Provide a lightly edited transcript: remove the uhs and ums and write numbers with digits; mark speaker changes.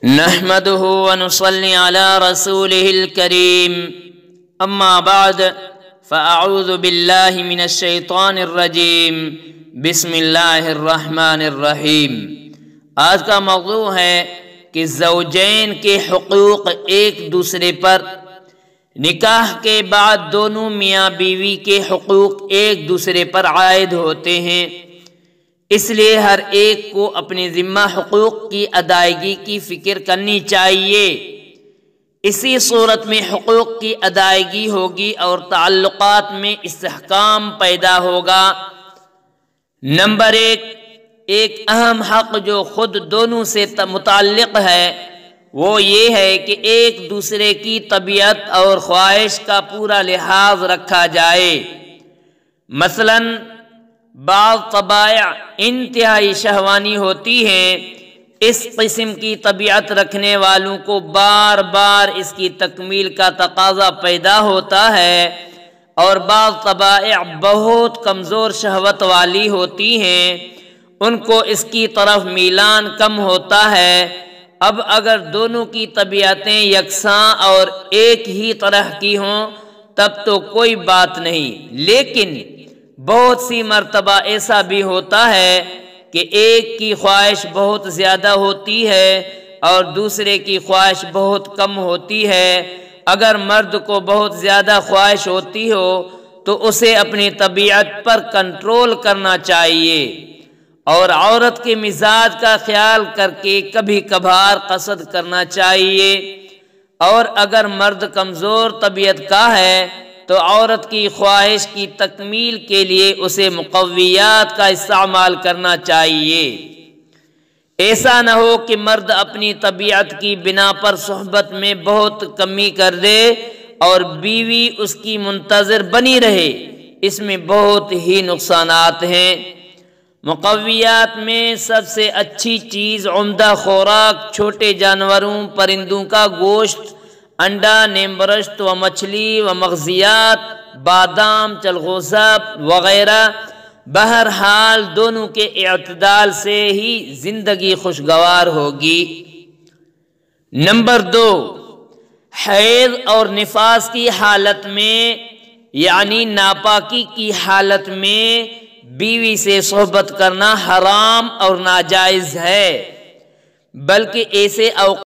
Speaker 1: نحمده ونصلي على رسوله الكريم اما بعد فاعوذ باللہ من الشیطان الرجیم بسم اللہ الرحمن الرحیم۔ آج کا موضوع ہے کہ زوجین کے حقوق ایک دوسرے پر۔ نکاح کے بعد دونوں میاں بیوی کے حقوق ایک دوسرے پر عائد ہوتے ہیں، اس لیے ہر ایک کو اپنے ذمہ حقوق کی ادائیگی کی فکر کرنی چاہیے۔ اسی صورت میں حقوق کی ادائیگی ہوگی اور تعلقات میں استحکام پیدا ہوگا۔ نمبر ایک اہم حق جو خود دونوں سے متعلق ہے وہ یہ ہے کہ ایک دوسرے کی طبیعت اور خواہش کا پورا لحاظ رکھا جائے۔ مثلاً بعض طبائع انتہائی شہوانی ہوتی ہیں، اس قسم کی طبیعت رکھنے والوں کو بار بار اس کی تکمیل کا تقاضا پیدا ہوتا ہے، اور بعض طبائع بہت کمزور شہوت والی ہوتی ہیں، ان کو اس کی طرف میلان کم ہوتا ہے۔ اب اگر دونوں کی طبیعتیں یکساں اور ایک ہی طرح کی ہوں تب تو کوئی بات نہیں، لیکن بہت سی مرتبہ ایسا بھی ہوتا ہے کہ ایک کی خواہش بہت زیادہ ہوتی ہے اور دوسرے کی خواہش بہت کم ہوتی ہے۔ اگر مرد کو بہت زیادہ خواہش ہوتی ہو تو اسے اپنی طبیعت پر کنٹرول کرنا چاہیے اور عورت کے مزاج کا خیال کر کے کبھی کبھار قصد کرنا چاہیے، اور اگر مرد کمزور طبیعت کا ہے تو عورت کی خواہش کی تکمیل کے لیے اسے مقویات کا استعمال کرنا چاہیے۔ ایسا نہ ہو کہ مرد اپنی طبیعت کی بنا پر صحبت میں بہت کمی کر دے اور بیوی اس کی منتظر بنی رہے، اس میں بہت ہی نقصانات ہیں۔ مقویات میں سب سے اچھی چیز عمدہ خوراک چھوٹے جانوروں پرندوں کا گوشت، انڈا، نیم برشت و مچھلی و مغزیات، بادام، چلغوزہ وغیرہ۔ بہرحال دونوں کے اعتدال سے ہی زندگی خوشگوار ہوگی۔ نمبر 2، حیض اور نفاس کی حالت میں یعنی ناپاکی کی حالت میں بیوی سے صحبت کرنا حرام اور ناجائز ہے، بلکہ ایسے اوقات